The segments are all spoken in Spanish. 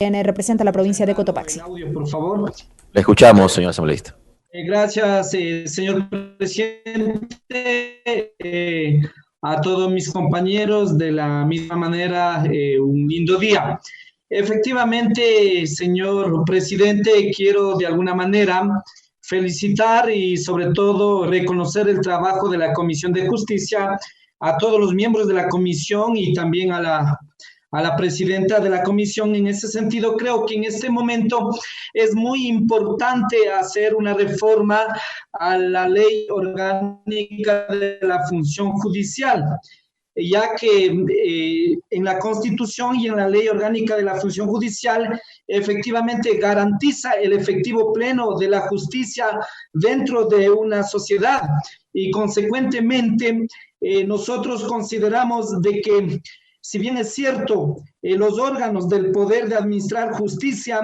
quien representa a la provincia de Cotopaxi. Audio, por favor. Le escuchamos, señor asambleísta. Gracias, señor presidente, a todos mis compañeros, de la misma manera, un lindo día. Efectivamente, señor presidente, quiero de alguna manera felicitar y sobre todo reconocer el trabajo de la Comisión de Justicia, a todos los miembros de la comisión y también a la presidenta de la comisión. En ese sentido, creo que en este momento es muy importante hacer una reforma a la ley orgánica de la función judicial, ya que en la Constitución y en la ley orgánica de la función judicial efectivamente garantiza el efectivo pleno de la justicia dentro de una sociedad y consecuentemente nosotros consideramos de que si bien es cierto, los órganos del poder de administrar justicia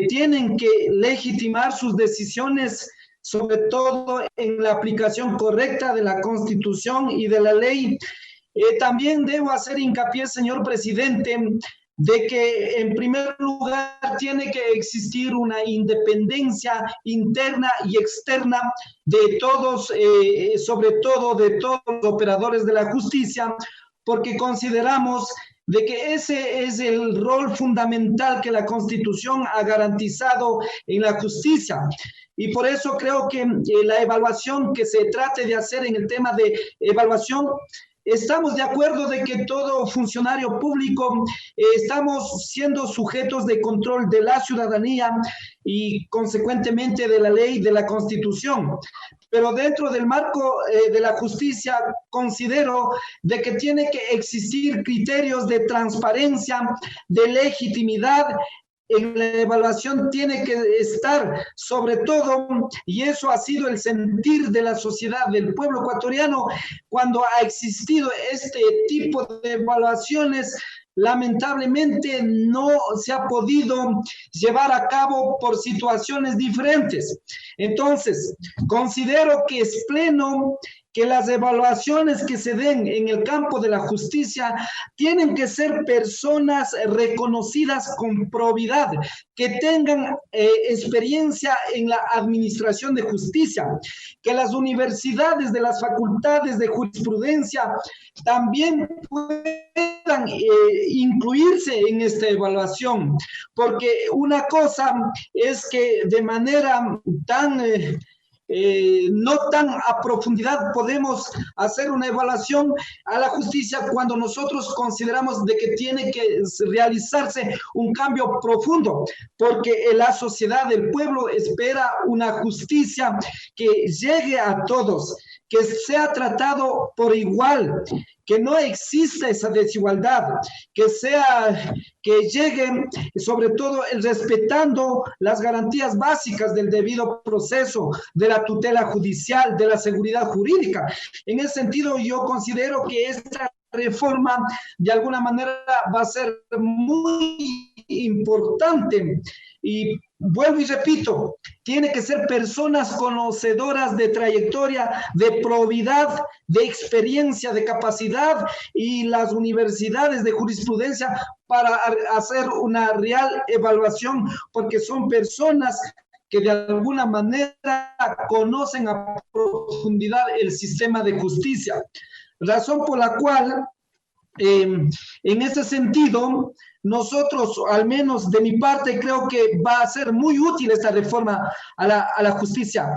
tienen que legitimar sus decisiones, sobre todo en la aplicación correcta de la Constitución y de la ley. También debo hacer hincapié, señor presidente, de que en primer lugar tiene que existir una independencia interna y externa de todos, sobre todo de todos los operadores de la justicia, porque consideramos de que ese es el rol fundamental que la Constitución ha garantizado en la justicia. Y por eso creo que la evaluación que se trate de hacer en el tema de evaluación, estamos de acuerdo de que todo funcionario público estamos siendo sujetos de control de la ciudadanía y consecuentemente de la ley, de la Constitución. Pero dentro del marco de la justicia considero de que tiene que existir criterios de transparencia, de legitimidad. En la evaluación tiene que estar sobre todo, y eso ha sido el sentir de la sociedad, del pueblo ecuatoriano, cuando ha existido este tipo de evaluaciones, lamentablemente no se ha podido llevar a cabo por situaciones diferentes. Entonces, considero que es pleno que las evaluaciones que se den en el campo de la justicia tienen que ser personas reconocidas con probidad, que tengan experiencia en la administración de justicia, que las universidades de las facultades de jurisprudencia también puedan incluirse en esta evaluación, porque una cosa es que de manera tan no tan a profundidad podemos hacer una evaluación a la justicia cuando nosotros consideramos de que tiene que realizarse un cambio profundo, porque la sociedad, el pueblo espera una justicia que llegue a todos, que sea tratado por igual, que no exista esa desigualdad, que llegue sobre todo respetando las garantías básicas del debido proceso, de la tutela judicial, de la seguridad jurídica. En ese sentido, yo considero que esta reforma de alguna manera va a ser muy importante. Y vuelvo y repito, tiene que ser personas conocedoras de trayectoria, de probidad, de experiencia, de capacidad, y las universidades de jurisprudencia para hacer una real evaluación, porque son personas que de alguna manera conocen a profundidad el sistema de justicia. Razón por la cual, en ese sentido, nosotros, al menos de mi parte, creo que va a ser muy útil esta reforma a la justicia.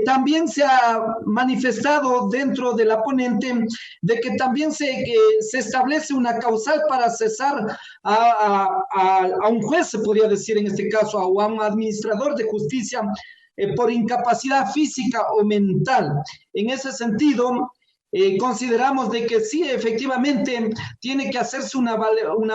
También se ha manifestado dentro de la ponente de que también se establece una causal para cesar a un juez, se podría decir en este caso, o a un administrador de justicia por incapacidad física o mental. En ese sentido, consideramos de que sí, efectivamente, tiene que hacerse una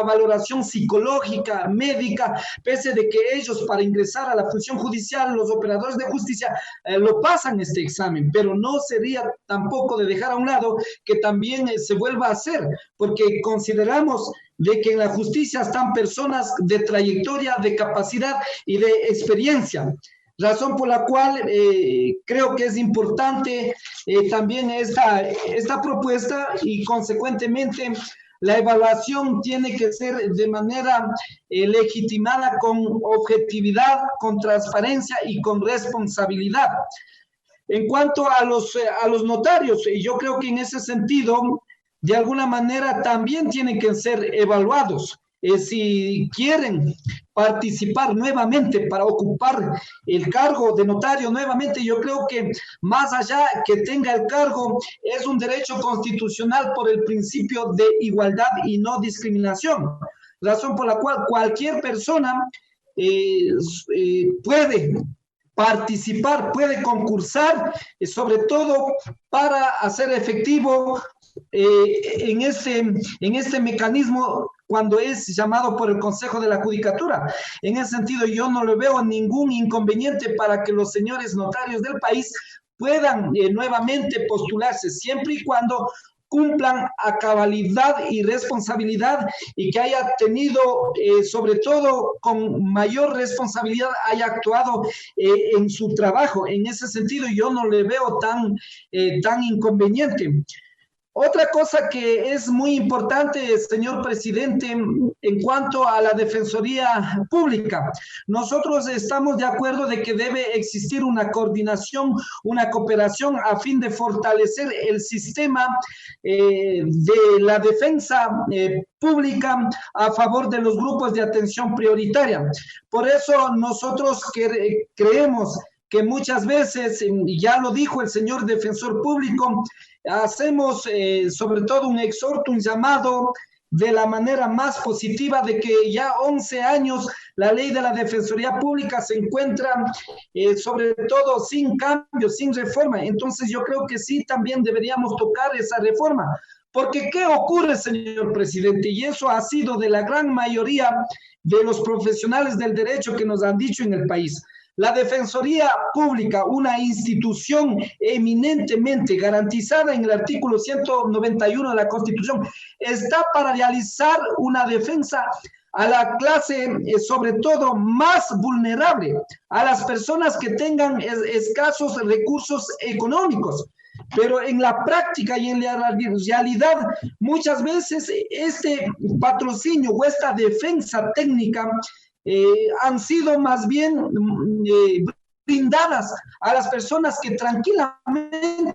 valoración psicológica, médica, pese de que ellos para ingresar a la función judicial, los operadores de justicia, lo pasan este examen, pero no sería tampoco de dejar a un lado que también se vuelva a hacer, porque consideramos de que en la justicia están personas de trayectoria, de capacidad y de experiencia. Razón por la cual creo que es importante también esta propuesta y consecuentemente La evaluación tiene que ser de manera legitimada con objetividad, con transparencia y con responsabilidad. En cuanto a los notarios, yo creo que en ese sentido, de alguna manera, también tienen que ser evaluados. Si quieren participar nuevamente para ocupar el cargo de notario nuevamente, yo creo que más allá que tenga el cargo, es un derecho constitucional por el principio de igualdad y no discriminación, razón por la cual cualquier persona puede participar, puede concursar, sobre todo para hacer efectivo en este mecanismo cuando es llamado por el Consejo de la Judicatura. En ese sentido, yo no le veo ningún inconveniente para que los señores notarios del país puedan nuevamente postularse, siempre y cuando cumplan a cabalidad y responsabilidad y que haya tenido, sobre todo con mayor responsabilidad, haya actuado en su trabajo. En ese sentido, yo no le veo tan inconveniente. Otra cosa que es muy importante, señor presidente, en cuanto a la Defensoría Pública, nosotros estamos de acuerdo de que debe existir una coordinación, una cooperación a fin de fortalecer el sistema de la defensa pública a favor de los grupos de atención prioritaria. Por eso nosotros creemos que muchas veces, ya lo dijo el señor defensor público, hacemos sobre todo un exhorto, un llamado de la manera más positiva de que ya 11 años la ley de la Defensoría Pública se encuentra sobre todo sin cambio, sin reforma. Entonces yo creo que sí también deberíamos tocar esa reforma. Porque ¿qué ocurre, señor presidente? Y eso ha sido de la gran mayoría de los profesionales del derecho que nos han dicho en el país. La Defensoría Pública, una institución eminentemente garantizada en el artículo 191 de la Constitución, está para realizar una defensa a la clase, sobre todo, más vulnerable, a las personas que tengan escasos recursos económicos. Pero en la práctica y en la realidad, muchas veces este patrocinio o esta defensa técnica han sido más bien brindadas a las personas que tranquilamente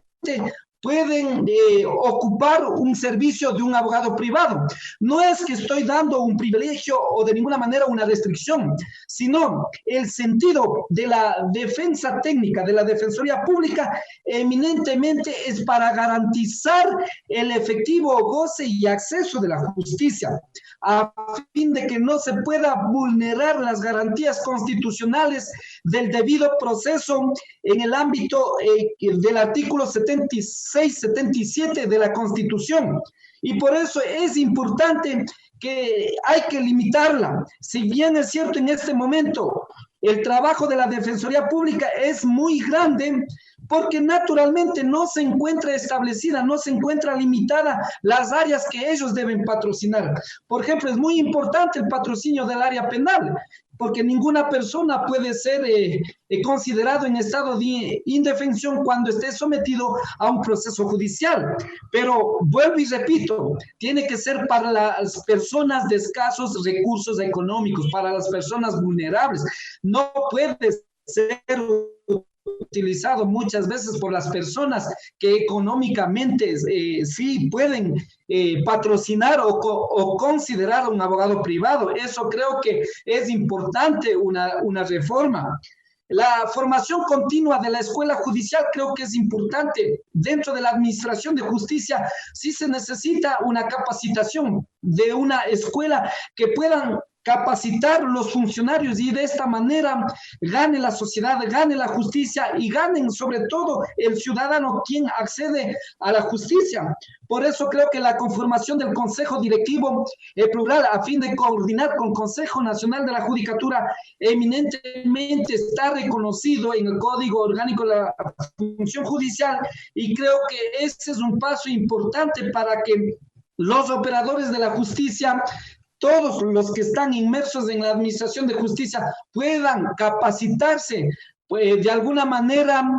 pueden ocupar un servicio de un abogado privado. No es que estoy dando un privilegio o de ninguna manera una restricción, sino el sentido de la defensa técnica, de la Defensoría Pública, eminentemente es para garantizar el efectivo goce y acceso de la justicia, a fin de que no se pueda vulnerar las garantías constitucionales del debido proceso en el ámbito del artículo 76-77 de la Constitución. Y por eso es importante que hay que limitarla. Si bien es cierto en este momento el trabajo de la Defensoría Pública es muy grande, porque naturalmente no se encuentra establecida, no se encuentra limitada las áreas que ellos deben patrocinar. Por ejemplo, es muy importante el patrocinio del área penal, porque ninguna persona puede ser considerado en estado de indefensión cuando esté sometido a un proceso judicial. Pero vuelvo y repito, tiene que ser para las personas de escasos recursos económicos, para las personas vulnerables. No puede ser utilizado muchas veces por las personas que económicamente sí pueden patrocinar o considerar a un abogado privado. Eso creo que es importante una reforma. La formación continua de la escuela judicial creo que es importante. Dentro de la administración de justicia sí se necesita una capacitación de una escuela que puedan capacitar los funcionarios y de esta manera gane la sociedad, gane la justicia y ganen sobre todo el ciudadano quien accede a la justicia. Por eso creo que la conformación del Consejo Directivo Plural a fin de coordinar con el Consejo Nacional de la Judicatura eminentemente está reconocido en el Código Orgánico de la Función Judicial y creo que ese es un paso importante para que los operadores de la justicia, todos los que están inmersos en la administración de justicia puedan capacitarse de alguna manera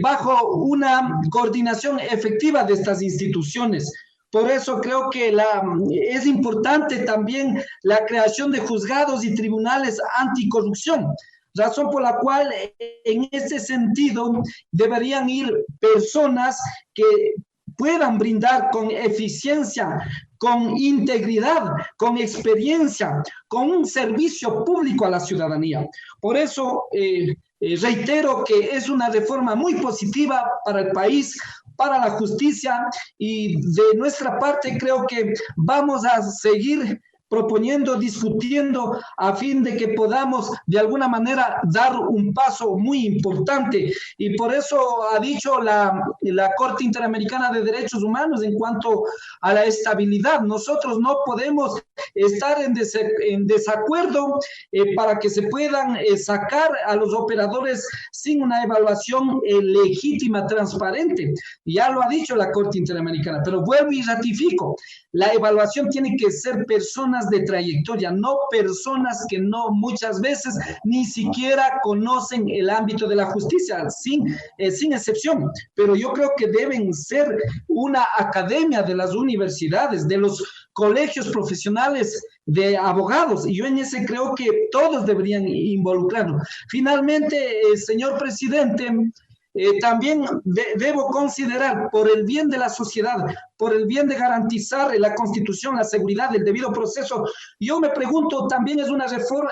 bajo una coordinación efectiva de estas instituciones. Por eso creo que es importante también la creación de juzgados y tribunales anticorrupción, razón por la cual en este sentido deberían ir personas que puedan brindar con eficiencia, con integridad, con experiencia, con un servicio público a la ciudadanía. Por eso reitero que es una reforma muy positiva para el país, para la justicia, y de nuestra parte creo que vamos a seguir proponiendo, discutiendo, a fin de que podamos de alguna manera dar un paso muy importante. Y por eso ha dicho la Corte Interamericana de Derechos Humanos en cuanto a la estabilidad. Nosotros no podemos estar en desacuerdo para que se puedan sacar a los operadores sin una evaluación legítima, transparente. Ya lo ha dicho la Corte Interamericana, pero vuelvo y ratifico, la evaluación tiene que ser personas de trayectoria, no personas que no muchas veces ni siquiera conocen el ámbito de la justicia, sin excepción. Pero yo creo que deben ser una academia de las universidades, de los colegios profesionales de abogados, y yo en ese creo que todos deberían involucrarnos. Finalmente, señor presidente, también debo considerar, por el bien de la sociedad, por el bien de garantizar la Constitución, la seguridad, el debido proceso, yo me pregunto, también es una reforma,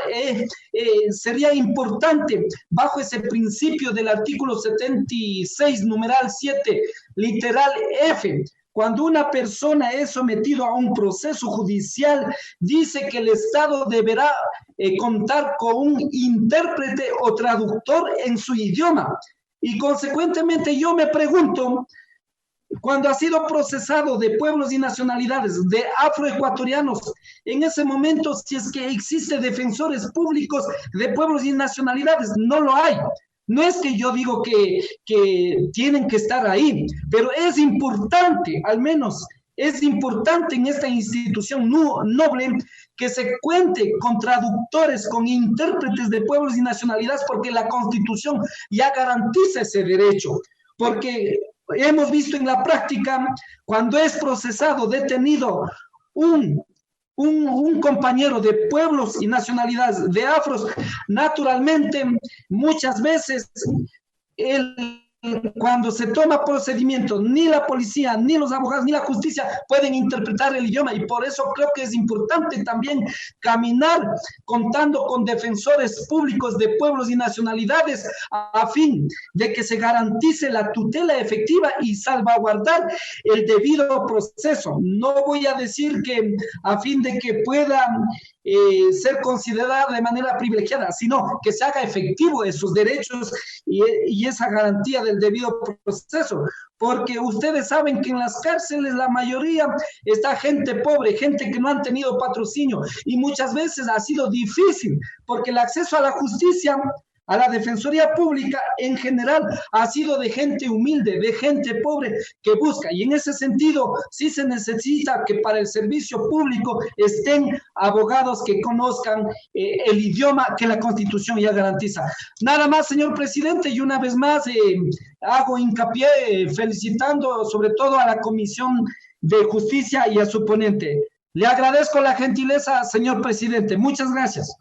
sería importante, bajo ese principio del artículo 76, numeral 7, literal F, cuando una persona es sometido a un proceso judicial, dice que el Estado deberá contar con un intérprete o traductor en su idioma. Y consecuentemente yo me pregunto, cuando ha sido procesado de pueblos y nacionalidades, de afroecuatorianos, en ese momento, si es que existe defensores públicos de pueblos y nacionalidades, no lo hay. No es que yo digo que tienen que estar ahí, pero es importante, al menos es importante en esta institución noble, que se cuente con traductores, con intérpretes de pueblos y nacionalidades, porque la Constitución ya garantiza ese derecho. Porque hemos visto en la práctica, cuando es procesado, detenido un compañero de pueblos y nacionalidades de afros, naturalmente, muchas veces cuando se toma procedimiento, ni la policía, ni los abogados, ni la justicia pueden interpretar el idioma, y por eso creo que es importante también caminar contando con defensores públicos de pueblos y nacionalidades a fin de que se garantice la tutela efectiva y salvaguardar el debido proceso. No voy a decir que a fin de que puedan ser considerada de manera privilegiada, sino que se haga efectivo esos derechos y esa garantía del debido proceso, porque ustedes saben que en las cárceles la mayoría está gente pobre, gente que no han tenido patrocinio, y muchas veces ha sido difícil, porque el acceso a la justicia, a la Defensoría Pública en general, ha sido de gente humilde, de gente pobre que busca, y en ese sentido sí se necesita que para el servicio público estén abogados que conozcan el idioma que la Constitución ya garantiza. Nada más, señor presidente, y una vez más hago hincapié felicitando sobre todo a la Comisión de Justicia y a su ponente. Le agradezco la gentileza, señor presidente. Muchas gracias.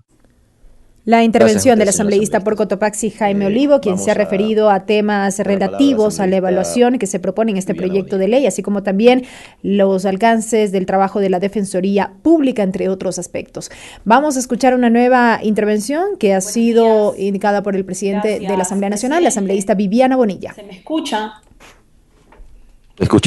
La intervención del asambleísta por Cotopaxi, Jaime Olivo, quien se ha referido a temas relativos a la evaluación que se propone en este proyecto de ley, así como también los alcances del trabajo de la Defensoría Pública, entre otros aspectos. Vamos a escuchar una nueva intervención que ha sido indicada por el presidente de la Asamblea Nacional, la asambleísta Viviana Bonilla. ¿Se me escucha? Escuchamos.